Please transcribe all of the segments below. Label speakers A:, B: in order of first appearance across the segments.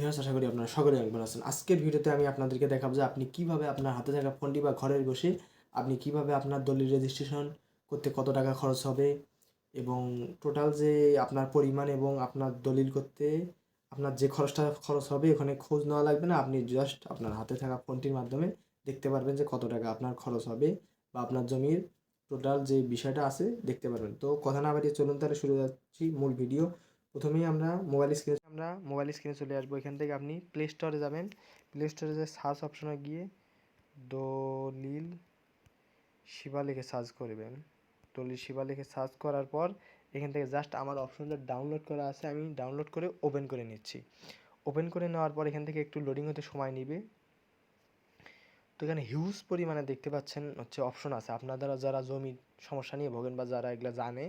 A: Viewers, আশা করি আপনারা সকলেই অনেক ভালো আছেন। আজকের ভিডিওতে আমি আপনাদেরকে দেখাবো যে আপনি কিভাবে আপনার হাতে থাকা ফোনটি বা ঘরে বসে আপনি কিভাবে আপনার দলিল রেজিস্ট্রেশন করতে কত টাকা খরচ হবে এবং টোটাল যে আপনার পরিমাণ এবং আপনার দলিল করতে আপনার যে খরচ হবে ওখানে খোঁজ নেওয়া লাগবে না। আপনি জাস্ট আপনার হাতে থাকা ফোনটির মাধ্যমে দেখতে পারবেন যে কত টাকা আপনার খরচ হবে বা আপনার জমির টোটাল যে বিষয়টা আছে দেখতে পারবেন। তো কথা না বাড়িয়ে চলুন তাহলে শুরু যাচ্ছি মূল ভিডিও। প্রথমেই আমরা মোবাইল স্ক্রিনে চলে আসবো। এখান থেকে আপনি প্লে স্টোরে যাবেন। প্লে স্টোরে যে সার্চ অপশনে গিয়ে দলিল শিবা লিখে সার্চ করবেন। দলিল শিবা লিখে সার্চ করার পর এখান থেকে জাস্ট আমার অপশনটা ডাউনলোড করা আছে, আমি ডাউনলোড করে ওপেন করে নিচ্ছি। ওপেন করে নেওয়ার পর এখান থেকে একটু লোডিং হতে সময় নেবে। তো এখানে হিউজ পরিমাণে দেখতে পাচ্ছেন হচ্ছে অপশন আছে। আপনারা যারা জমির সমস্যা নিয়ে ভোগেন বা যারা এগুলো জানে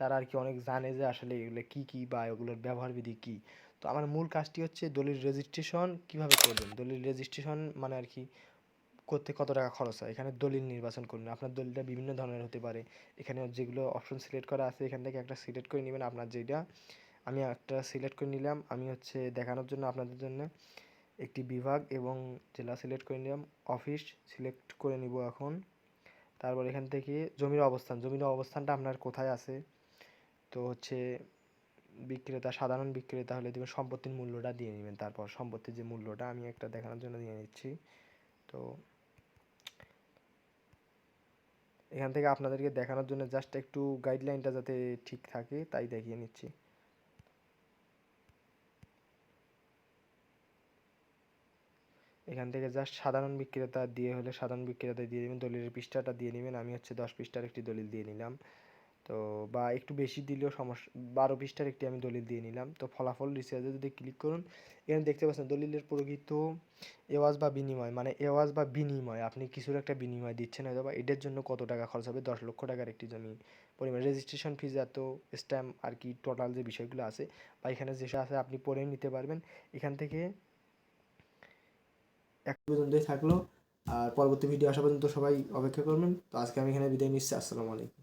A: তারা আর কি অনেক জানে যে আসলে এগুলো কী বা এগুলোর ব্যবহার বিধি কী। তো আমার মূল কাজটি হচ্ছে দলিল রেজিস্ট্রেশন কীভাবে করবেন। দলিল রেজিস্ট্রেশন মানে আর কি করতে কত টাকা খরচ হয়। এখানে দলিল নির্বাচন করুন। আপনার দলিলটা বিভিন্ন ধরনের হতে পারে। এখানে যেগুলো অপশন সিলেক্ট করা আছে এখান থেকে একটা সিলেক্ট করে নেবেন আপনার যেটা। আমি একটা সিলেক্ট করে নিলাম। আমি হচ্ছে দেখানোর জন্য আপনাদের জন্য একটি বিভাগ এবং জেলা সিলেক্ট করে নিলাম। অফিস সিলেক্ট করে নিব এখন। তারপর এখান থেকে জমির অবস্থানটা আপনার কোথায় আছে। তো হচ্ছে বিক্রেতা, সাধারণ বিক্রেতা হলে দেবেন, সম্পত্তির মূল্যটা দিয়ে নেবেন। তারপর সম্পত্তির যে মূল্যটা আমি একটা দেখানোর জন্য দিয়ে নিচ্ছি। তো এখান থেকে আপনাদেরকে দেখানোর জন্য জাস্ট একটু গাইডলাইনটা যাতে ঠিক থাকে তাই দেখিয়ে নিচ্ছি। এখান থেকে জাস্ট সাধারণ বিক্রেতা দিয়ে হলে সাধারণ বিক্রেতা দিয়ে দেবেন। দলিলের পৃষ্ঠাটা দিয়ে নেবেন। আমি হচ্ছে 10 পৃষ্ঠার একটি দলিল দিয়ে নিলাম। তো বা একটু বেশি দিলেও সমস্যা, 12 পৃষ্ঠার একটি আমি দলিল দিয়ে নিলাম। তো ফলাফল রিসার্চে যদি ক্লিক করুন এখানে দেখতে পাচ্ছেন দলিলের প্রকৃত এওয়াজ বা বিনিময়, মানে এওয়াজ বা বিনিময় আপনি কিছুর একটা বিনিময় দিচ্ছেন হয়তো বা এটার জন্য কত টাকা খরচ হবে। 10 লক্ষ টাকার একটি জমি পরিমাণ, রেজিস্ট্রেশন ফিজ এত, স্ট্যাম্প আর কি টোটাল যে বিষয়গুলো আছে বা এখানে যেসব আছে আপনি পড়ে নিতে পারবেন। এখান থেকে এক পর্যন্তই থাকলো। আর পরবর্তী ভিডিও আসা পর্যন্ত সবাই অপেক্ষা করবেন। তো আজকে আমি এখানে বিদায় নিচ্ছি। আসসালামু আলাইকুম।